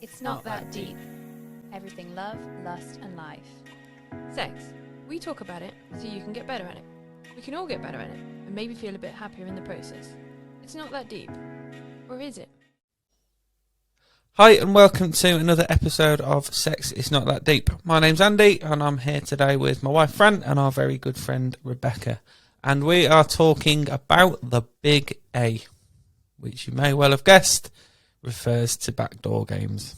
It's not that deep. Everything love, lust, and life. Sex. We talk about it so you can get better at it. We can all get better at it and maybe feel a bit happier in the process. It's not that deep. Or is it? Hi and welcome to another episode of Sex It's Not That Deep. My name's Andy and I'm here today with my wife Fran and our very good friend Rebecca. And we are talking about the Big A, which you may well have guessed refers to backdoor games.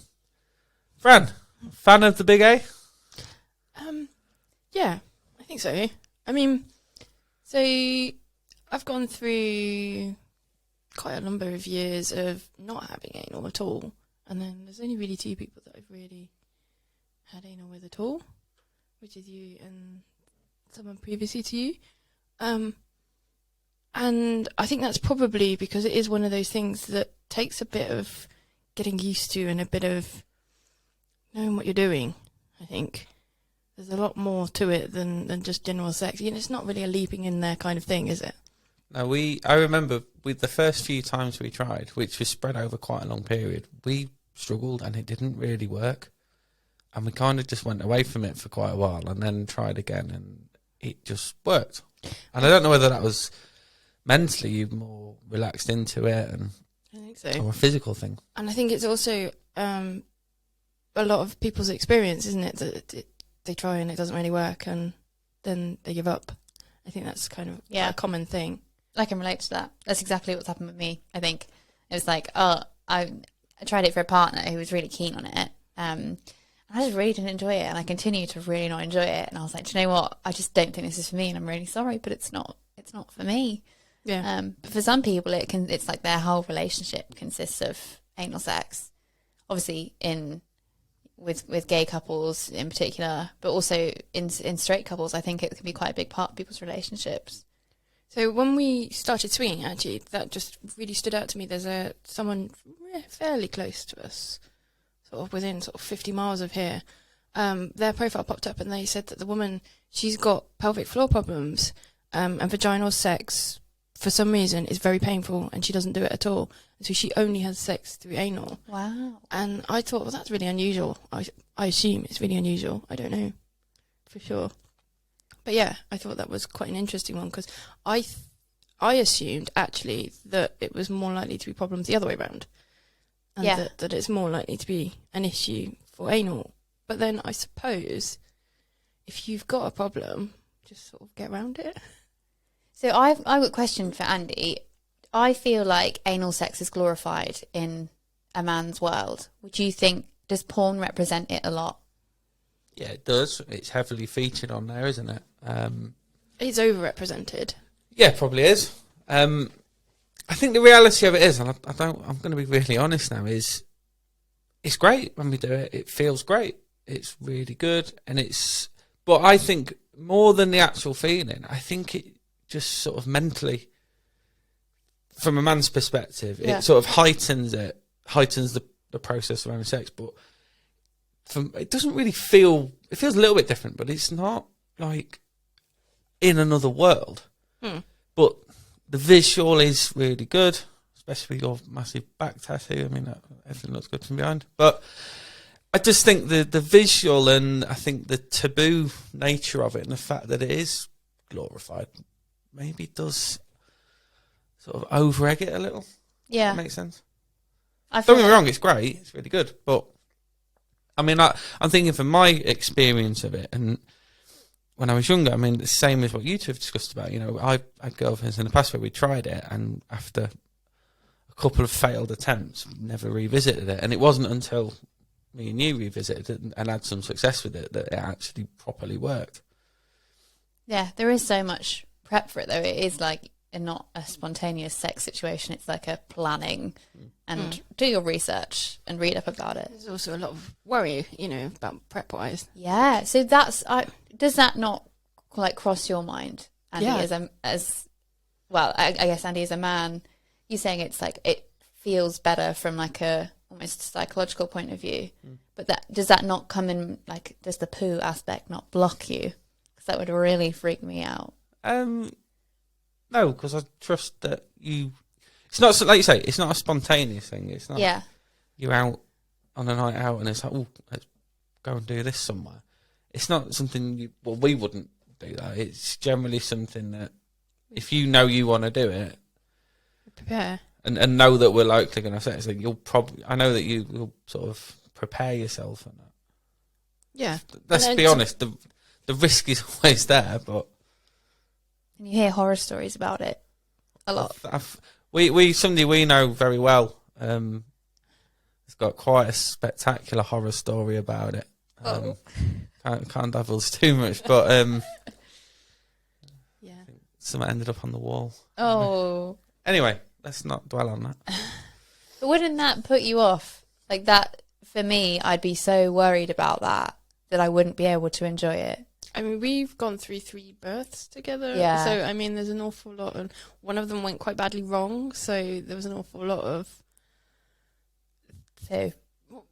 Fran, fan of the Big A? Yeah, I think so. I mean, so I've gone through quite a number of years of not having anal at all. And then there's only really two people that I've really had anal with at all, which is you and someone previously to you. And I think that's probably because it is one of those things that takes a bit of getting used to and a bit of knowing what you're doing, I think. There's a lot more to it than just general sex. You know, it's not really a leaping in there kind of thing, is it? No, I remember with the first few times we tried, which was spread over quite a long period, we struggled and it didn't really work. And we kind of just went away from it for quite a while and then tried again and it just worked. And I don't know whether that was mentally you more relaxed into it and I think so. or a physical thing. And I think it's also a lot of people's experience, isn't it? That they try and it doesn't really work and then they give up. I think that's kind of quite a common thing. I can relate to that. That's exactly what's happened with me, I think. It was like, I tried it for a partner who was really keen on it. And I just really didn't enjoy it. And I continue to really not enjoy it. And I was like, do you know what? I just don't think this is for me. And I'm really sorry, but it's not for me. Yeah. But for some people, it's like their whole relationship consists of anal sex. Obviously, with gay couples in particular, but also in straight couples, I think it can be quite a big part of people's relationships. So when we started swinging, actually, that just really stood out to me. There's someone fairly close to us, sort of within 50 miles of here. Their profile popped up and they said that the woman, she's got pelvic floor problems, and vaginal sex, for some reason, is very painful and she doesn't do it at all. So she only has sex through anal. Wow. And I thought, well, that's really unusual. I assume it's really unusual. I don't know for sure. But yeah, I thought that was quite an interesting one because I assumed actually that it was more likely to be problems the other way around. And that it's more likely to be an issue for anal. But then I suppose if you've got a problem, just sort of get around it. So I've got a question for Andy. I feel like anal sex is glorified in a man's world. Would you think, does porn represent it a lot? Yeah, it does. It's heavily featured on there, isn't it? It's overrepresented. Yeah, probably is. I think the reality of it is, and I'm going to be really honest now, is it's great when we do it. It feels great. It's really good, but I think more than the actual feeling, I think it just sort of mentally, from a man's perspective, it sort of heightens the process of having sex, but it doesn't really feel, it feels a little bit different, but it's not like in another world. But the visual is really good, especially your massive back tattoo. I mean, everything looks good from behind. But I just think the visual and I think the taboo nature of it and the fact that it is glorified maybe does sort of over-egg it a little. Yeah. That makes sense. Don't get me wrong, it's great. It's really good. But, I mean, I'm thinking from my experience of it, and when I was younger, I mean, the same as what you two have discussed about. You know, I had girlfriends in the past where we tried it, and after a couple of failed attempts, never revisited it. And it wasn't until me and you revisited it and had some success with it that it actually properly worked. Yeah, there is so much prep for it, though. It is like not a spontaneous sex situation. It's like a planning and do your research and read up about it. There's also a lot of worry, about prep-wise. Yeah, so does that not like cross your mind, Andy? Yeah. I guess Andy as a man, you're saying it's like it feels better from like a almost psychological point of view, but does that not come in, like, does the poo aspect not block you? Because that would really freak me out. No, because I trust that you. It's not like you say. It's not a spontaneous thing. It's not. Yeah. You're out on a night out and it's like, oh, let's go and do this somewhere. It's not something we wouldn't do that. It's generally something that if you know you want to do it, prepare. And know that we're likely going to have sex, like I know that you'll sort of prepare yourself for that. Yeah. Let's be honest, the risk is always there, but... And you hear horror stories about it a lot. Somebody we know very well has got quite a spectacular horror story about it. Can't divulge too much, but yeah, something ended up on the wall. Oh. Anyway, let's not dwell on that. But wouldn't that put you off? Like that, for me, I'd be so worried about that I wouldn't be able to enjoy it. I mean, we've gone through 3 births together. Yeah. So, I mean, there's an awful lot. And one of them went quite badly wrong. So there was an awful lot of... So...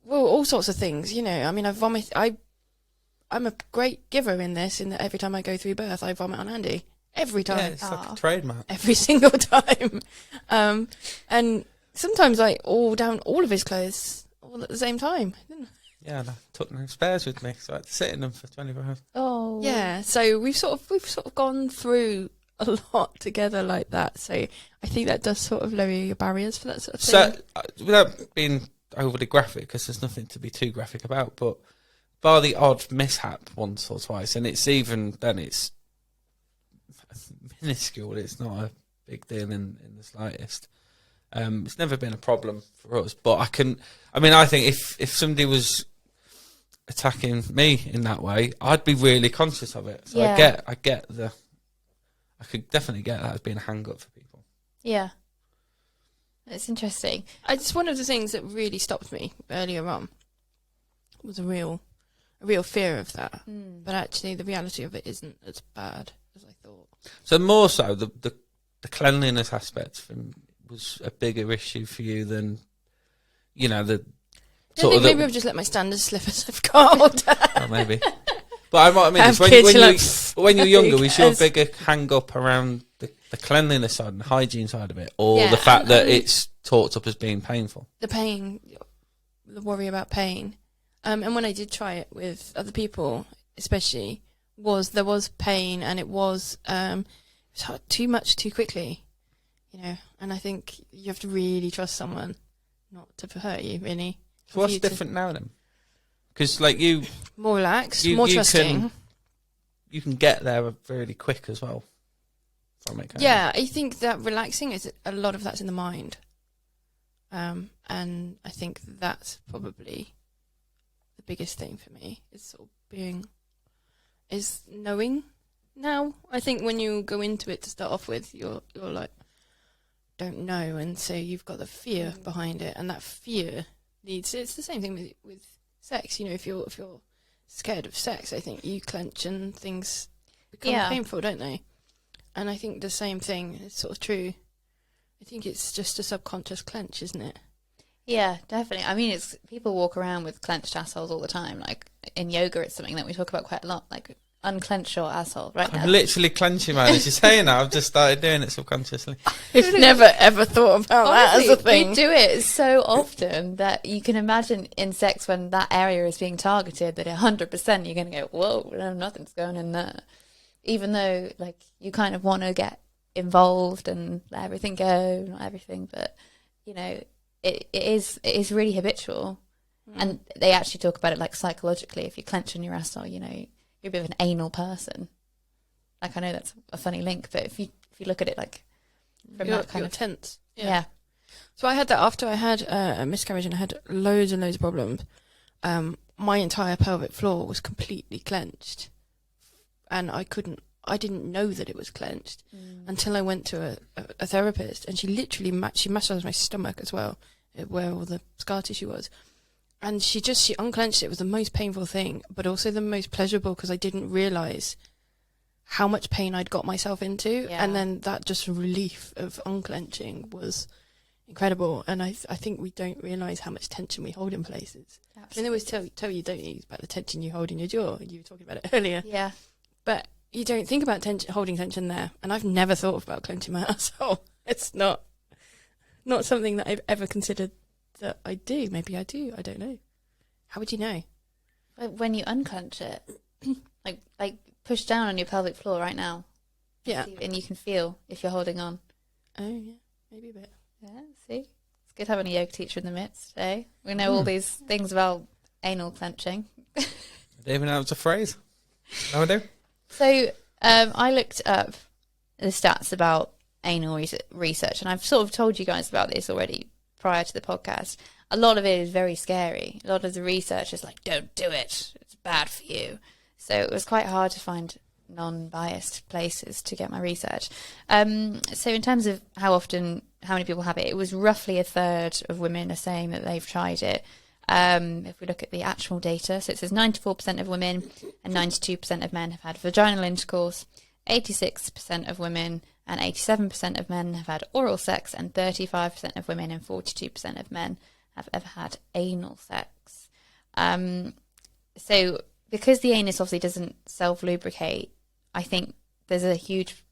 Well, all sorts of things, you know. I mean, I'm a great giver in this, in that every time I go through birth, I vomit on Andy. Every time. Yeah, it's like a trademark. Every single time. And sometimes I down all of his clothes all at the same time. Yeah, and I took no spares with me, so I had to sit in them for 24 hours. Oh. Yeah, so we've sort of gone through a lot together like that. So I think that does sort of lower your barriers for that sort of thing. So, without being overly graphic, because there's nothing to be too graphic about, but bar the odd mishap once or twice, and it's even then it's minuscule. It's not a big deal in the slightest. It's never been a problem for us, but I think if somebody was attacking me in that way, I'd be really conscious of it. So yeah. I could definitely get that as being a hang up for people. Yeah. It's interesting. It's one of the things that really stopped me earlier on was a real fear of that. But actually the reality of it isn't as bad as I thought. So more so the cleanliness aspect was a bigger issue for you than, you know, the sort of... Maybe I've just let my standards slip as I've got older. Oh, maybe. But what I mean is when you're younger, was your bigger hang up around the cleanliness side and the hygiene side of it, or the fact that it's talked up as being painful? The pain, the worry about pain. And when I did try it with other people, especially, there was pain, and it was too much too quickly, you know. And I think you have to really trust someone not to hurt you, really. So what's different now then? Because like you, more relaxed, more trusting. You can get there really quick as well. Yeah, I think that relaxing is a lot of that's in the mind, and I think that's probably the biggest thing for me is knowing now. I think when you go into it to start off with, you're like don't know, and so you've got the fear behind it, and that fear it's the same thing with sex. You know, if you're scared of sex, I think you clench and things become painful, don't they? And I think the same thing is sort of true. I think it's just a subconscious clench, isn't it? Yeah, definitely. I mean, people walk around with clenched assholes all the time. Like in yoga, it's something that we talk about quite a lot. Like unclench your asshole right now. I'm literally clenching mine as you're saying that. I've just started doing it subconsciously. I've never ever thought about Honestly, that as a thing. We do it so often that you can imagine in sex when that area is being targeted that 100% you're going to go, whoa, no, nothing's going in there. Even though, like, you kind of want to get involved and let everything go, not everything, but, you know, it is really habitual. And they actually talk about it, like, psychologically. If you clench on your asshole, you know, you're a bit of an anal person. Like, I know that's a funny link, but if you look at it, like, from that kind of... tense. Yeah. So I had that after I had a miscarriage and I had loads and loads of problems. My entire pelvic floor was completely clenched. And I didn't know that it was clenched until I went to a therapist, and she literally she massaged my stomach as well, where all the scar tissue was. And she unclenched it. It was the most painful thing, but also the most pleasurable, because I didn't realise how much pain I'd got myself into. Yeah. And then that just relief of unclenching was incredible. And I think we don't realise how much tension we hold in places. Absolutely. And they always tell you, don't you, about the tension you hold in your jaw. You were talking about it earlier. Yeah. But you don't think about holding tension there. And I've never thought about clenching my asshole. It's not something that I've ever considered that I do. Maybe I do. I don't know. How would you know? When you unclench it, like push down on your pelvic floor right now. Yeah. And you can feel if you're holding on. Oh, yeah. Maybe a bit. Yeah, see? It's good having a yoga teacher in the midst today. We know all these things about anal clenching. I didn't even know it was a phrase. No, I do. So I looked up the stats about anal research, and I've sort of told you guys about this already prior to the podcast. A lot of it is very scary. A lot of the research is like, don't do it. It's bad for you. So it was quite hard to find non-biased places to get my research. So in terms of how many people have it, it was roughly a third of women are saying that they've tried it. If we look at the actual data, so it says 94% of women and 92% of men have had vaginal intercourse, 86% of women and 87% of men have had oral sex, and 35% of women and 42% of men have ever had anal sex. So because the anus obviously doesn't self-lubricate, I think there's a huge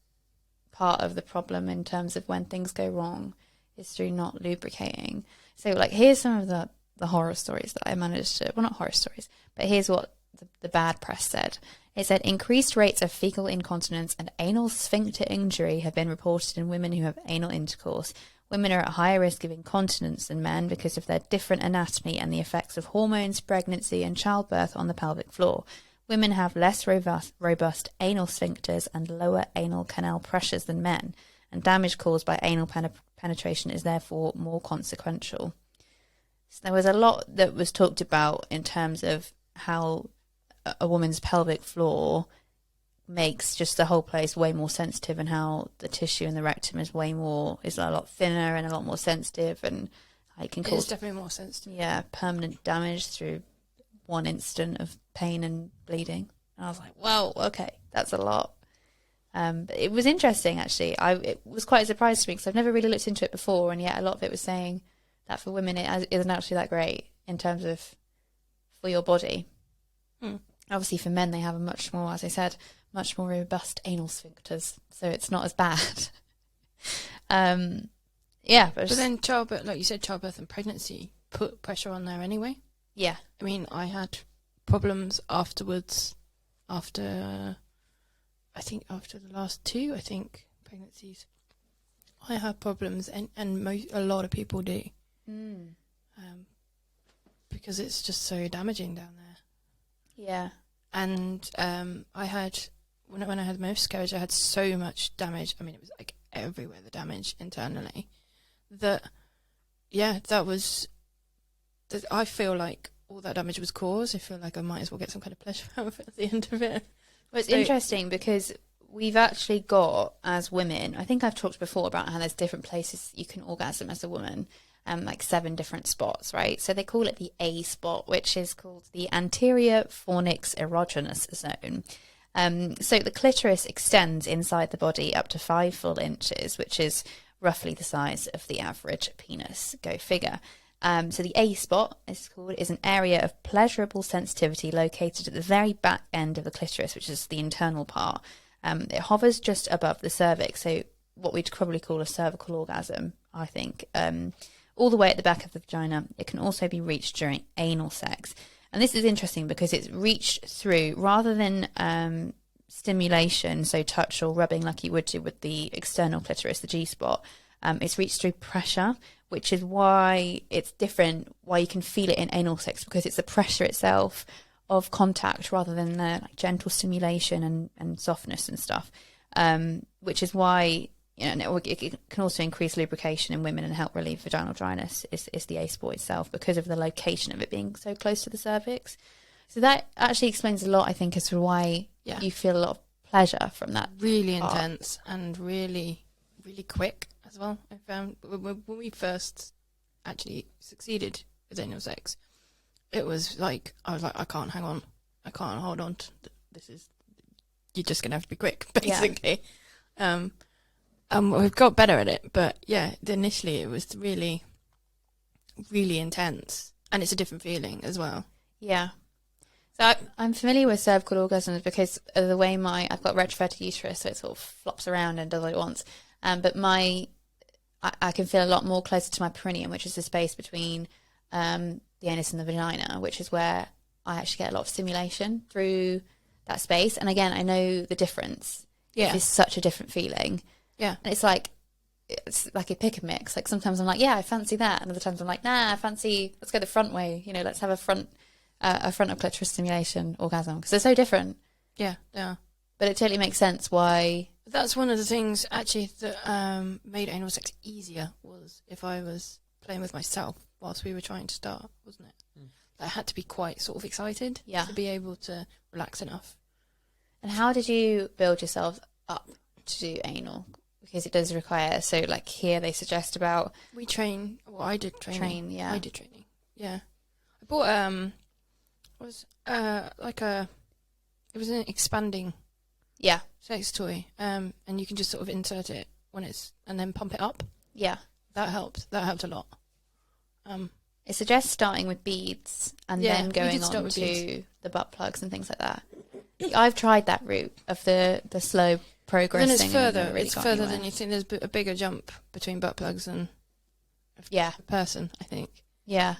part of the problem in terms of when things go wrong is through not lubricating. So like here's some of the horror stories that I managed to, well, not horror stories, but here's what the bad press said. It said increased rates of fecal incontinence and anal sphincter injury have been reported in women who have anal intercourse. Women are at higher risk of incontinence than men because of their different anatomy and the effects of hormones, pregnancy and childbirth on the pelvic floor. Women have less robust anal sphincters and lower anal canal pressures than men, and damage caused by anal penetration is therefore more consequential. So there was a lot that was talked about in terms of how a woman's pelvic floor makes just the whole place way more sensitive, and how the tissue in the rectum is a lot thinner and a lot more sensitive, and it can cause, it's definitely more sensitive. Yeah, permanent damage through one instant of pain and bleeding. And I was like, well, okay, that's a lot. But it was interesting, actually. It was quite a surprise to me because I've never really looked into it before, and yet a lot of it was saying that for women it isn't actually that great in terms of for your body. Obviously for men they have a much more, as I said, much more robust anal sphincters, so it's not as bad. But then childbirth, like you said, childbirth and pregnancy put pressure on there anyway. Yeah. I mean, I had problems afterwards, after the last two, pregnancies. I had problems, and a lot of people do. Because it's just so damaging down there. Yeah. And I had, when I had my miscarriage, I had so much damage. I mean, it was like everywhere, the damage internally. I feel like all that damage was caused. I feel like I might as well get some kind of pleasure out of it at the end of it. Well, it's interesting because we've actually got, as women, I think I've talked before about how there's different places you can orgasm as a woman, like 7 different spots, right? So they call it the A spot, which is called the anterior fornix erogenous zone. So the clitoris extends inside the body up to 5 full inches, which is roughly the size of the average penis. Go figure. So the A spot is an area of pleasurable sensitivity located at the very back end of the clitoris, which is the internal part. It hovers just above the cervix, so what we'd probably call a cervical orgasm, I think. All the way at the back of the vagina. It can also be reached during anal sex. And this is interesting because it's reached through, rather than stimulation, so touch or rubbing like you would do with the external clitoris, the G-spot, it's reached through pressure, which is why it's different, why you can feel it in anal sex, because it's the pressure itself of contact rather than the gentle stimulation and softness and stuff, which is why, it can also increase lubrication in women and help relieve vaginal dryness, is the A spot itself, because of the location of it being so close to the cervix. So that actually explains a lot, I think, as to why you feel a lot of pleasure from that. Really intense and really, really quick as well. I found when we first actually succeeded with anal sex, it was like, I was like, I can't hang on. I can't hold on to this. You're just going to have to be quick, basically. Yeah. We've got better at it, but initially it was really, really intense, and it's a different feeling as well. Yeah. So I'm familiar with cervical orgasms because of the way I've got retrofitted uterus, so it sort of flops around and does what it wants. But I can feel a lot more closer to my perineum, which is the space between the anus and the vagina, which is where I actually get a lot of stimulation through that space. And again, I know the difference. Yeah. It's such a different feeling. Yeah. And it's like a pick and mix. Like sometimes I'm like, yeah, I fancy that. And other times I'm like, nah, let's go the front way. You know, let's have a front of clitoris stimulation orgasm. Because they're so different. Yeah, yeah. But it totally makes sense why. That's one of the things, actually, that made anal sex easier, was if I was playing with myself whilst we were trying to start, wasn't it? I had to be quite sort of excited to be able to relax enough. And how did you build yourself up to do anal? Because it does require, so like here they suggest about... We train, well, I did training. Yeah. I did training, yeah. I bought, it was an expanding sex toy, and you can just sort of insert it and then pump it up. Yeah. That helped a lot. It suggests starting with beads and then going on to beads. the butt plugs and things like that. I've tried that route of the slow progressing. Then it's further. Really It's further than you think. There's a bigger jump between butt plugs and a person, I think. Yeah.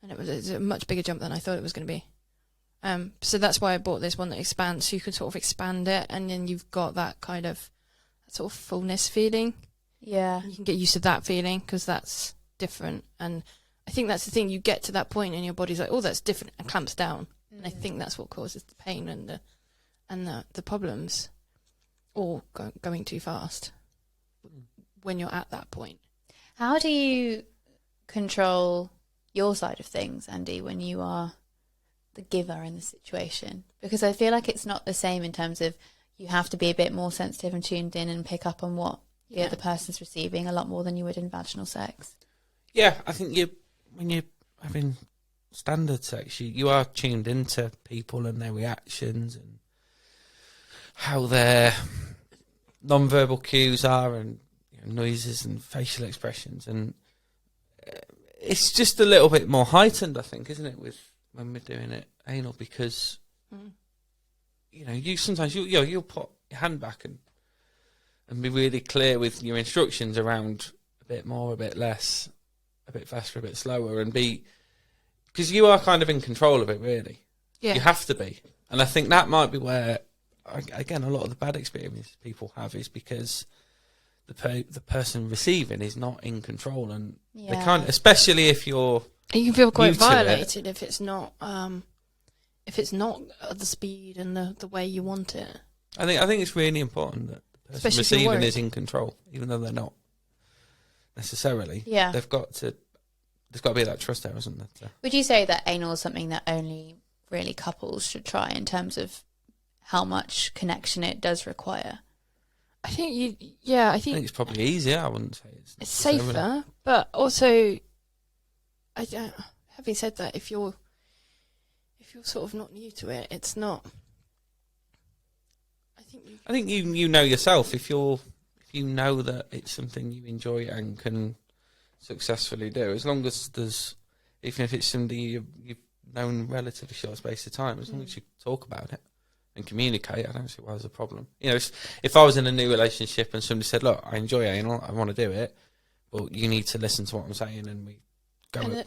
And it's a much bigger jump than I thought it was going to be. So that's why I bought this one that expands, so you can sort of expand it, and then you've got that kind of sort of fullness feeling. Yeah. You can get used to that feeling because that's different. And I think that's the thing. You get to that point and your body's like, oh, that's different, and clamps down. And I think that's what causes the pain and the problems, or going too fast when you're at that point. How do you control your side of things, Andy, when you are the giver in the situation? Because I feel like it's not the same in terms of you have to be a bit more sensitive and tuned in and pick up on what the other person's receiving a lot more than you would in vaginal sex. Yeah, I think when you're having standard sex, you are tuned into people and their reactions and how their non-verbal cues are, and noises and facial expressions, and it's just a little bit more heightened, I think, isn't it, when we're doing it anal, because you sometimes you'll put your hand back and be really clear with your instructions around a bit more, a bit less, a bit faster, a bit slower, and because you are kind of in control of it, really. Yeah. You have to be. And I think that might be where, again, a lot of the bad experiences people have is because the person receiving is not in control, and they can't, especially if you're... You can feel quite violated if it's not at the speed and the way you want it. I think it's really important that the person receiving is in control, even though they're not necessarily. Yeah. There's got to be that trust there, isn't there? Would you say that anal is something that only really couples should try in terms of how much connection it does require? I think I think it's probably easier. I wouldn't say it's safer, but also, having said that, if you're sort of not new to it, it's not. I think you know yourself, if you know that it's something you enjoy and can successfully do, as long as even if it's something you've known relatively short space of time, as long as you talk about it and communicate, I don't see why there's a problem. If I was in a new relationship and somebody said, look, I enjoy anal, I want to do it, but you need to listen to what I'm saying, and we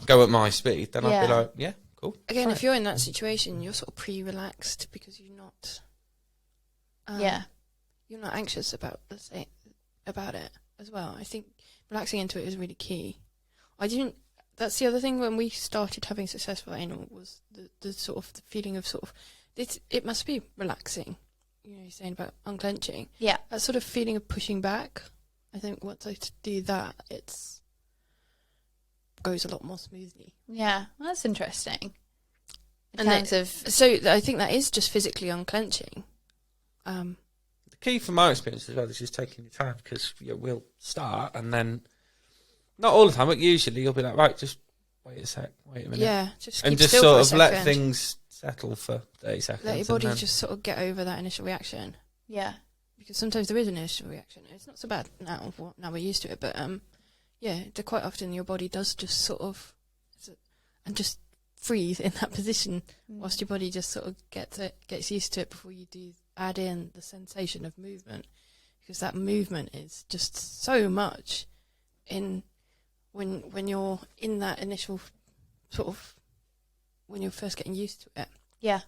go at my speed, then I'd be like, yeah, cool. Again, if you're in that situation, you're sort of pre-relaxed because you're not you're not anxious about it as well. I think relaxing into it is really key. That's the other thing, when we started having successful anal, was the sort of the feeling of sort of, it must be relaxing. You're saying about unclenching. Yeah. That sort of feeling of pushing back. I think once I do that, it goes a lot more smoothly. Yeah, well, that's interesting. So I think that is just physically unclenching. The key from my experience as well is just taking your time, because we'll start and then, not all the time, but usually you'll be like, right, just wait a minute. Yeah, just sort of let things settle for 30 seconds. Let your body just sort of get over that initial reaction. Yeah. Because sometimes there is an initial reaction. It's not so bad now we're used to it, but quite often your body does just sort of, and just freeze in that position whilst your body just sort of gets used to it before you do add in the sensation of movement, because that movement is just so much in when you're in that initial sort of when you're first getting used to it. Yeah.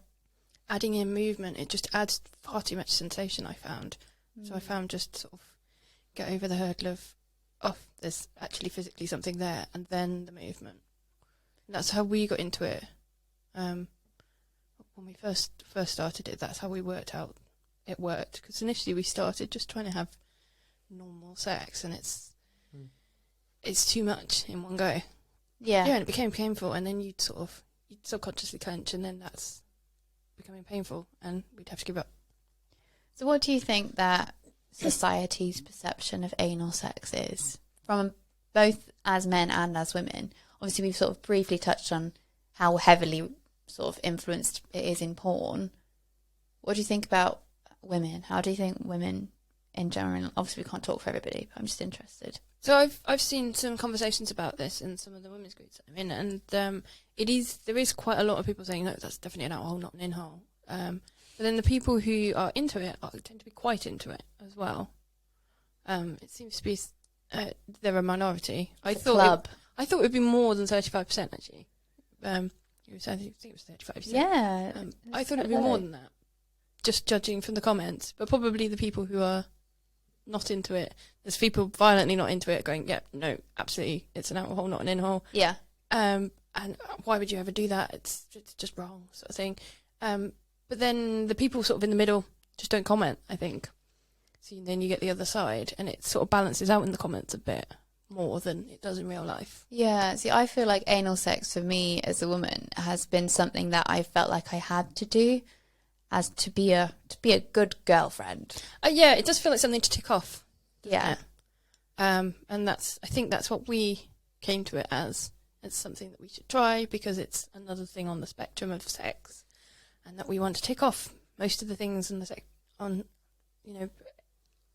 Adding in movement, it just adds far too much sensation, I found. So I found just sort of get over the hurdle of, oh, there's actually physically something there, and then the movement. And that's how we got into it. When we first started it, that's how we worked out it worked. Because initially we started just trying to have normal sex, and it's too much in one go. Yeah. Yeah, and it became painful, and then you'd subconsciously clench, and then that's becoming painful, and we'd have to give up. So what do you think that society's perception of anal sex is, from both as men and as women? Obviously, we've sort of briefly touched on how heavily sort of influenced it is in porn. What do you think about women? How do you think women in general, obviously we can't talk for everybody, but I'm just interested. So I've seen some conversations about this in some of the women's groups that I'm in, and there is quite a lot of people saying, no, that's definitely an out-hole, not an in-hole. But then the people who are into it tend to be quite into it as well. It seems to be they're a minority. I thought it would be more than 35% actually. I think it was 35%. Yeah. I thought it would be more than that, just judging from the comments. But probably the people who are not into it, there's people violently not into it going, yeah, no, absolutely, it's an out-hole, not an in-hole. Yeah. And why would you ever do that? It's just wrong, sort of thing. But then the people sort of in the middle just don't comment, I think. So then you get the other side, and it sort of balances out in the comments a bit more than it does in real life. Yeah, see, I feel like anal sex for me as a woman has been something that I felt like I had to do as to be a good girlfriend. Yeah, it does feel like something to tick off. Yeah. And I think that's what we came to it as. It's something that we should try because it's another thing on the spectrum of sex, and that we want to tick off most of the things in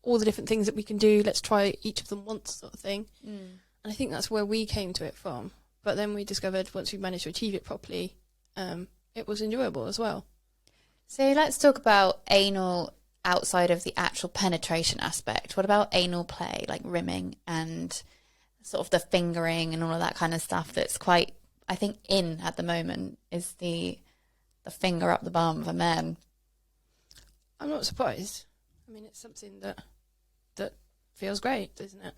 all the different things that we can do. Let's try each of them once, sort of thing. And I think that's where we came to it from. But then we discovered once we managed to achieve it properly, it was enjoyable as well. So let's talk about anal outside of the actual penetration aspect. What about anal play, like rimming and sort of the fingering and all of that kind of stuff that's quite, I think, in at the moment is the finger up the bum for men. I'm not surprised. I mean, it's something that feels great, isn't it?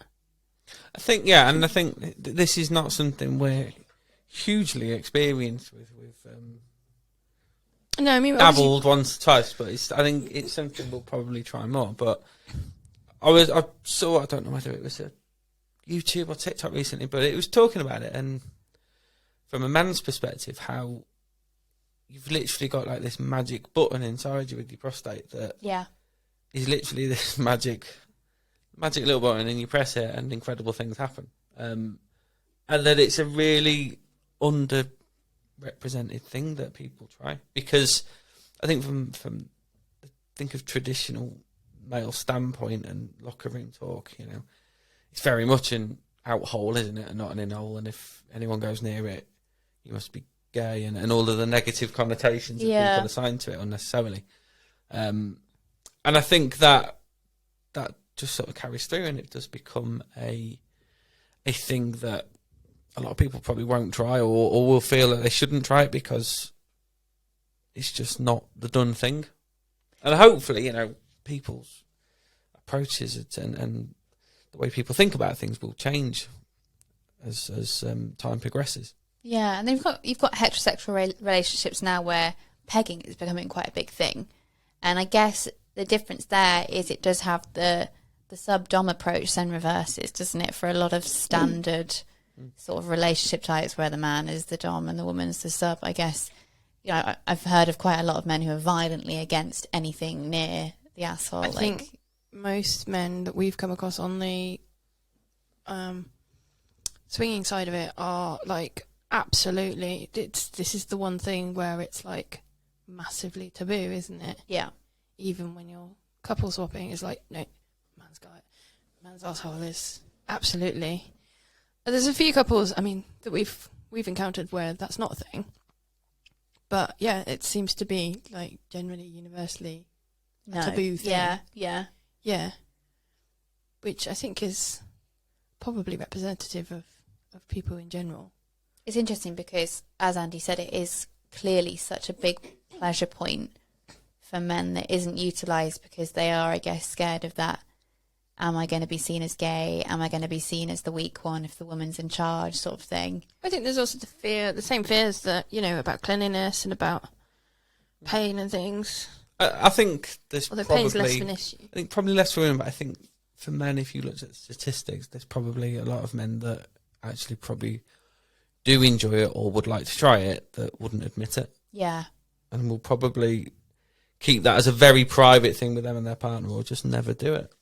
I think, yeah, and I think this is not something we're hugely experienced with. No, I mean, dabbled once or twice, but I think it's something we'll probably try more. But I don't know whether it was a YouTube or TikTok recently, but it was talking about it, and from a man's perspective, how you've literally got like this magic button inside you with your prostate that is literally this magic little button, and you press it and incredible things happen. And that it's a really underrepresented thing that people try, because I think from think of traditional male standpoint and locker room talk, it's very much an out-hole, isn't it, and not an in-hole, and if anyone goes near it, you must be gay, and all of the negative connotations that people assign to it unnecessarily. And I think that just sort of carries through, and it does become a thing that a lot of people probably won't try, or will feel that they shouldn't try it because it's just not the done thing. And hopefully, people's approaches and the way people think about things will change as time progresses. Yeah, and you've got heterosexual relationships now where pegging is becoming quite a big thing, and I guess the difference there is it does have the sub-dom approach then reverses, doesn't it, for a lot of standard sort of relationship types where the man is the dom and the woman's the sub. I guess, I've heard of quite a lot of men who are violently against anything near the asshole. I think most men that we've come across on the swinging side of it are like, absolutely, this is the one thing where it's like massively taboo, isn't it? Yeah. Even when you're couple swapping, it's like, no, man's asshole is absolutely. There's a few couples, I mean, that we've encountered where that's not a thing. But yeah, it seems to be like generally universally a taboo thing. Yeah. Which I think is probably representative of people in general. It's interesting because, as Andy said, it is clearly such a big pleasure point for men that isn't utilised because they are, I guess, scared of that. Am I going to be seen as gay? Am I going to be seen as the weak one if the woman's in charge, sort of thing? I think there's also the same fears that, about cleanliness and about pain and things. I think there's Although probably pain's less of an issue. I think probably less for women, but I think for men, if you looked at statistics, there's probably a lot of men that actually probably do enjoy it or would like to try it that wouldn't admit it. Yeah. And will probably keep that as a very private thing with them and their partner, or just never do it.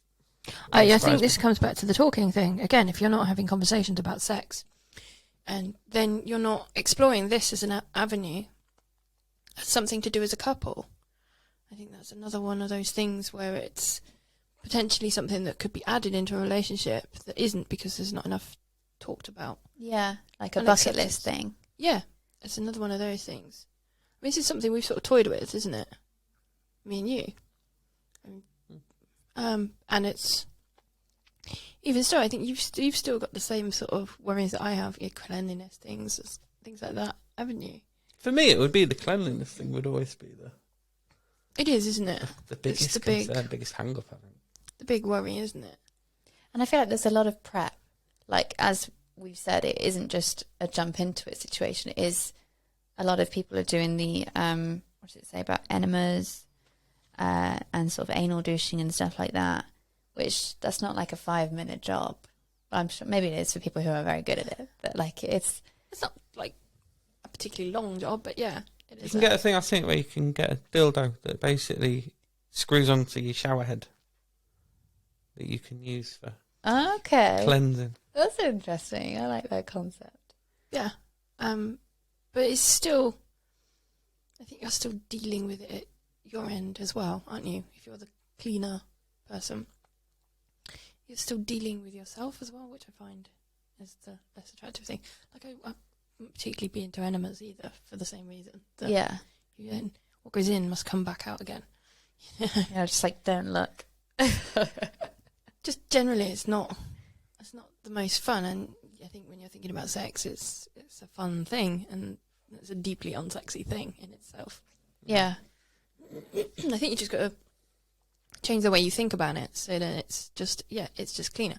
I think this comes back to the talking thing. Again, if you're not having conversations about sex, and then you're not exploring this as an avenue, as something to do as a couple, I think that's another one of those things where it's potentially something that could be added into a relationship that isn't, because there's not enough talked about. Yeah, like a And bucket acceptance. list thing. Yeah, it's another one of those things. I mean, this is something we've sort of toyed with, isn't it? Me and you. And it's, even still, I think you've still got the same sort of worries that I have, your cleanliness things like that, haven't you? For me, it would be the cleanliness thing would always be It is, isn't it? the biggest the big- concern, biggest hang-up, I think. The big worry, isn't it? And I feel like there's a lot of prep. Like, as we've said, it isn't just a jump into it situation. It is, a lot of people are doing the, what does it say about enemas, and sort of anal douching and stuff like that, which that's not like a 5-minute job. I'm sure maybe it is for people who are very good at it, but like it's not like a particularly long job, but yeah, it You is. can get a thing, I think, where you can get a dildo that basically screws onto your shower head that you can use for okay. cleansing. That's interesting. I like that concept. Yeah. But it's still, I think you're still dealing with it at your end as well, aren't you? If you're the cleaner person, you're still dealing with yourself as well, which I find is the less attractive thing. Like, I wouldn't particularly be into enemas either, for the same reason. That Yeah. You then, what goes in must come back out again. Yeah, just like don't look. Just generally, it's not the most fun, and I think when you're thinking about sex, it's a fun thing, and it's a deeply unsexy thing in itself. Yeah. I think you just got to change the way you think about it, so that it's just cleaner.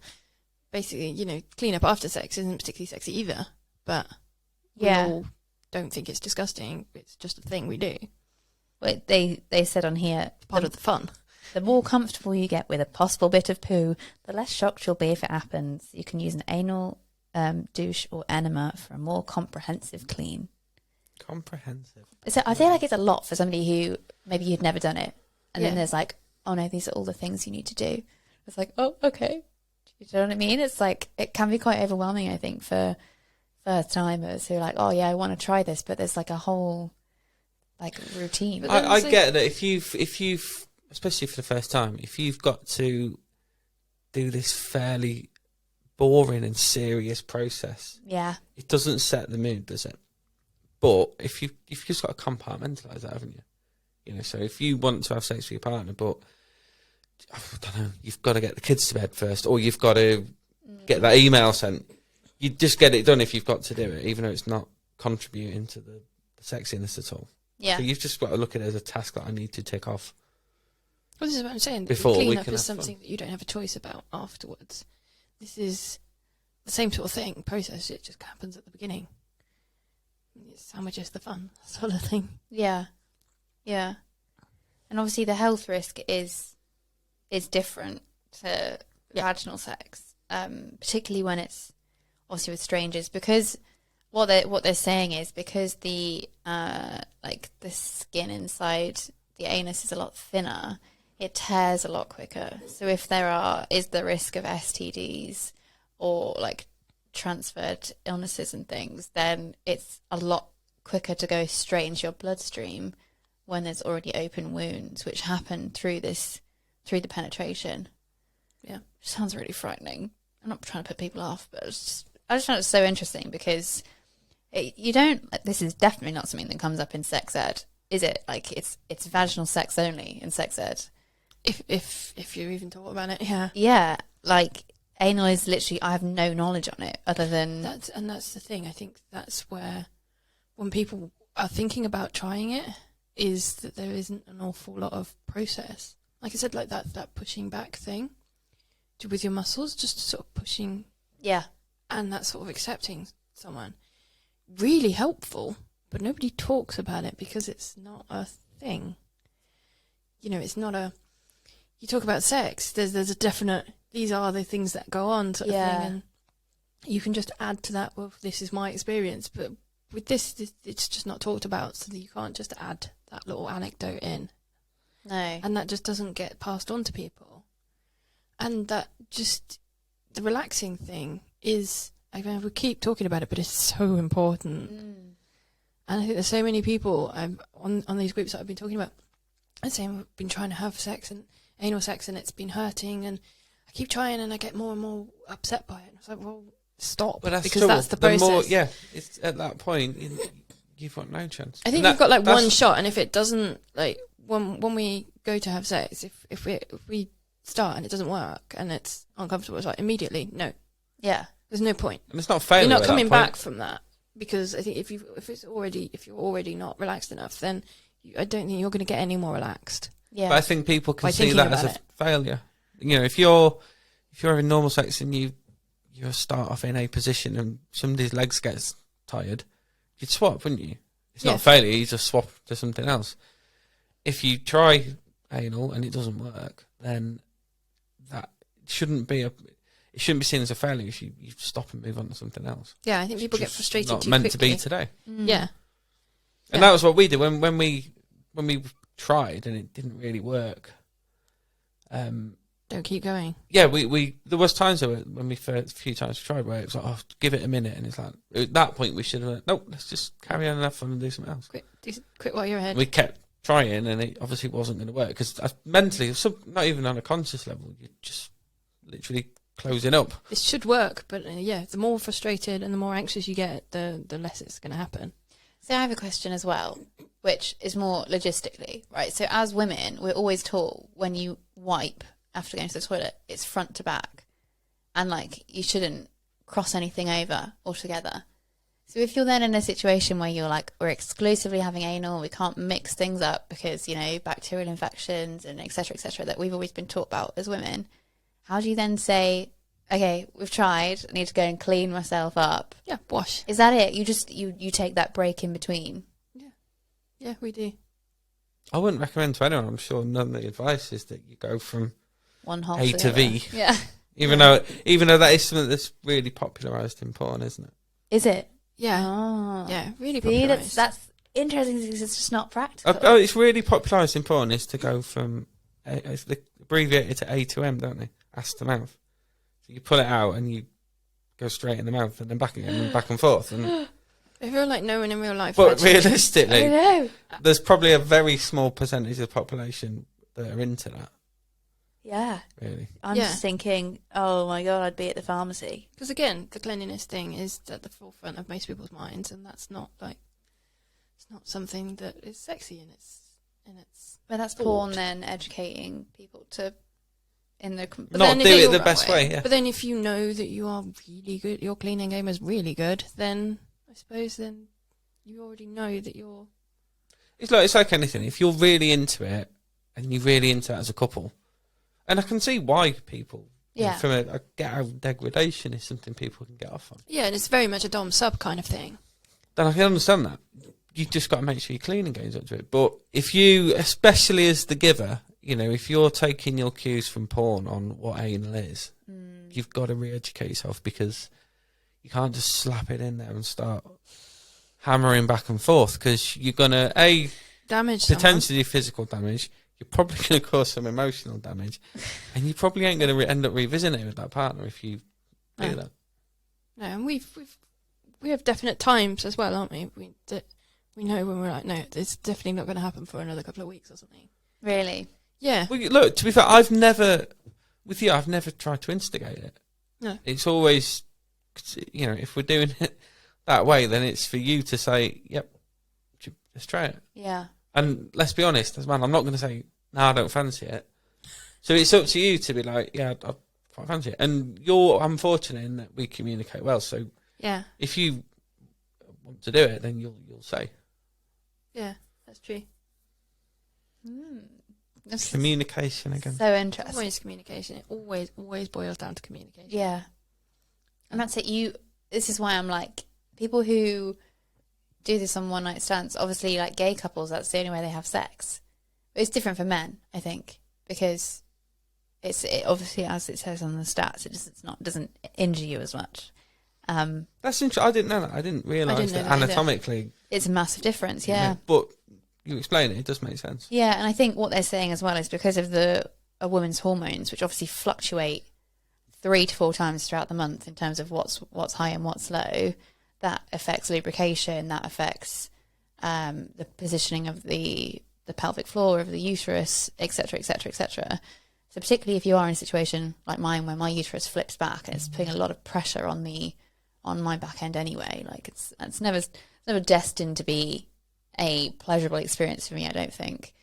Basically, clean up after sex isn't particularly sexy either, but we all don't think it's disgusting. It's just a thing we do. But they said on here, Part of the fun. the more comfortable you get with a possible bit of poo, the less shocked you'll be if it happens. You can use an anal douche or enema for a more comprehensive clean. Comprehensive. So I feel like it's a lot for somebody who maybe you'd never done it, and Yeah. then there's like, oh no, these are all the things you need to do. It's like, oh, okay. Do you know what I mean? It's like, it can be quite overwhelming, I think, for first timers who are like, oh yeah, I want to try this, but there's like a whole like routine. But then I so- get that if you've, especially for the first time, if you've got to do this fairly boring and serious process, Yeah. it doesn't set the mood, does it? But if you've just got to compartmentalise that, haven't you? So if you want to have sex with your partner, but I don't know, you've got to get the kids to bed first, or you've got to get that email sent. You just get it done if you've got to do it, even though it's not contributing to the sexiness at all. Yeah. So you've just got to look at it as a task that I need to tick off. Well, this is what I'm saying. Before we Clean up can is have fun. something that you don't have a choice about afterwards. This is the same sort of thing. Process, it just happens at the beginning. It's how much is the fun sort of thing. Yeah. Yeah. And obviously the health risk is different to vaginal sex, particularly when it's obviously with strangers, because what they're saying is because the the skin inside the anus is a lot thinner, it tears a lot quicker. So if is the risk of STDs or like transferred illnesses and things, then it's a lot quicker to go straight into your bloodstream when there's already open wounds, which happen through the penetration. Yeah. Which sounds really frightening. I'm not trying to put people off, but I just find it so interesting because this is definitely not something that comes up in sex ed, is it? Like it's vaginal sex only in sex ed. If you even thought about it, yeah. Yeah, like anal is literally, I have no knowledge on it other than That's the thing. I think that's where when people are thinking about trying it is that there isn't an awful lot of process. Like I said, like that pushing back thing with your muscles, just sort of pushing. Yeah. And that sort of accepting someone. Really helpful, but nobody talks about it because it's not a thing. You know, it's not a... You talk about sex, there's a definite... These are the things that go on sort of thing, and you can just add to that, well, this is my experience, but with this, it's just not talked about, so that you can't just add that little anecdote in. No. And that just doesn't get passed on to people. And that just... The relaxing thing is... I mean, we keep talking about it, but it's so important. And I think there's so many people on these groups that I've been talking about, and saying we've been trying to have sex and anal sex, and it's been hurting, and I keep trying, and I get more and more upset by it. And it's like, well, stop, But that's because true. that's the process. It's at that point you've got no chance. I think you've got like one shot, and if it doesn't, like when we go to have sex, if we start and it doesn't work and it's uncomfortable, it's like immediately no. Yeah. There's no point. And it's not failure. You're not coming back from that, because I think if you're already not relaxed enough, then I don't think you're going to get any more relaxed. Yeah. But I think people can see that as a failure. You know, if you're having normal sex and you start off in a position and somebody's legs gets tired, you'd swap, wouldn't you? It's not a failure. You just swap to something else. If you try anal and it doesn't work, then that shouldn't be It shouldn't be seen as a failure. You stop and move on to something else. Yeah, I think people get frustrated not too meant quickly. to be today. Yeah. And that was what we did when we tried and it didn't really work. Don't keep going. Yeah, we there was times when a few times we tried where it was like, oh, give it a minute, and it's like at that point we should have went, nope, let's just carry on enough fun and do something else. Quit while you're ahead. We kept trying, and it obviously wasn't going to work because mentally, not even on a conscious level, you're just literally closing up. This should work, but the more frustrated and the more anxious you get, the less it's going to happen. So I have a question as well, which is more logistically, right? So as women, we're always taught when you wipe after going to the toilet, it's front to back. And, like, you shouldn't cross anything over altogether. So if you're then in a situation where you're like, we're exclusively having anal, we can't mix things up because, you know, bacterial infections and et cetera, that we've always been taught about as women, how do you then say, okay, we've tried, I need to go and clean myself up? Yeah, wash. Is that it? You just, you take that break in between? Yeah, we do. I wouldn't recommend to anyone. I'm sure none of the advice is that you go from One hole A to V. Yeah. Even though that is something that's really popularised in porn, isn't it? Is it? Yeah. Oh. Yeah, really See, popularised. that's interesting because it's just not practical. Oh, it's really popularised in porn is to go from it's abbreviated to A to M, don't they? Ass to mouth. So you pull it out and you go straight in the mouth and then back again and back and forth. And I feel like no one in real life. but actually- realistically, I know. there's probably a very small percentage of the population that are into that. Yeah. Really. I'm Yeah. just thinking, oh my God, I'd be at the pharmacy. Because again, the cleanliness thing is at the forefront of most people's minds, and that's not like it's not something that is sexy in its. But that's thought. porn then educating people to But Not then if do it you're the that best way, yeah. But then if you know that you are really good, your cleaning game is really good, then I suppose then you already know that you're. It's like anything. If you're really into it and you're really into it as a couple, and I can see why people. Yeah. From a get out of degradation is something people can get off on. Yeah, and it's very much a dom sub kind of thing. Then I can understand that. You just got to make sure your cleaning goes up to it. But if you, especially as the giver, you know, if you're taking your cues from porn on what anal is, you've got to re-educate yourself because you can't just slap it in there and start hammering back and forth because you're going to, Damage potentially physical damage. You're probably going to cause some emotional damage, and you probably ain't going to end up revisiting it with that partner if you do that. No, and we have definite times as well, aren't we? We know when we're like, no, it's definitely not going to happen for another couple of weeks or something. Really? Yeah. Well, look, to be fair, I've never tried to instigate it. No. It's always, you know, if we're doing it that way, then it's for you to say, yep, let's try it. Yeah. And let's be honest, as man, I'm not going to say, no, I don't fancy it. So it's up to you to be like, yeah, I quite fancy it. And I'm fortunate in that we communicate well. So Yeah. if you want to do it, then you'll say. Yeah, that's true. That's Communication again. so interesting. Always communication. It always boils down to communication. Yeah. And that's it. This is why I'm like, people who do this on one night stands, obviously like gay couples, that's the only way they have sex. But it's different for men, I think, because it obviously, as it says on the stats, doesn't injure you as much. That's interesting. I didn't know that. I didn't realise that anatomically. It's a massive difference, yeah. But you explain it does make sense. Yeah, and I think what they're saying as well is because of a woman's hormones, which obviously fluctuate 3 to 4 times throughout the month in terms of what's high and what's low, that affects lubrication, that affects the positioning of the pelvic floor of the uterus, etc., etc., etc. So particularly if you are in a situation like mine where my uterus flips back and it's putting a lot of pressure on my back end anyway, like it's never destined to be a pleasurable experience for me, I don't think,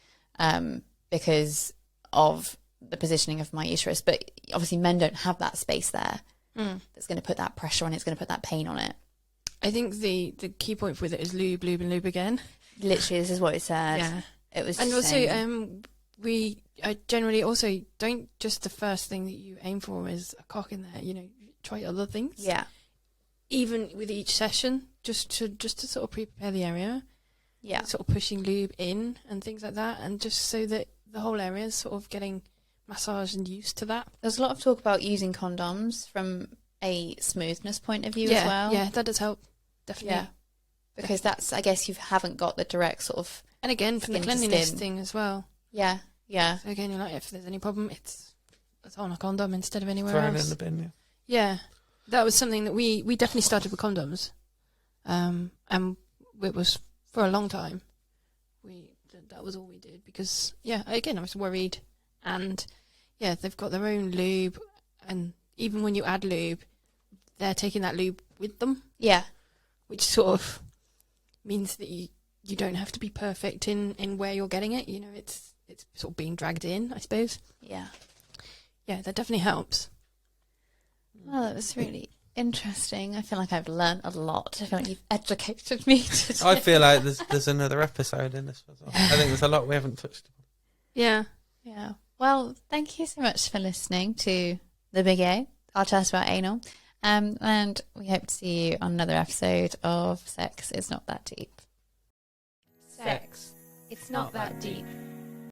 because of the positioning of my uterus. But obviously men don't have that space there that's going to put that pressure on it, it's going to put that pain on it. I think the key point with it is lube, lube and lube again. Literally, this is what it said. Yeah. It was. And saying, also, I generally also don't just the first thing that you aim for is a cock in there, try other things. Yeah. Even with each session, just to sort of prepare the area. Yeah. Sort of pushing lube in and things like that, and just so that the whole area is sort of getting massaged and used to that. There's a lot of talk about using condoms from a smoothness point of view as well. Yeah, that does help. Definitely. Yeah. Because that's, I guess, you haven't got the direct sort of. And again, from the cleanliness thing as well. Yeah, yeah. So again, you're like, if there's any problem, it's on a condom instead of anywhere Thrown else. in the bin, yeah. Yeah, that was something that we definitely started with condoms, and it was for a long time. That was all we did because again I was worried, and they've got their own lube, and even when you add lube, they're taking that lube with them. Yeah, which sort of means that you don't have to be perfect in where you're getting it. It's sort of being dragged in, I suppose. Yeah. Yeah, that definitely helps. Well, that was really interesting. I feel like I've learned a lot. I feel like you've educated me today. I feel like there's another episode in this as well. I think there's a lot we haven't touched on. Yeah. Yeah. Well, thank you so much for listening to The Big A, our chat about anal. And we hope to see you on another episode of Sex Is Not That Deep. Sex. It's not that deep.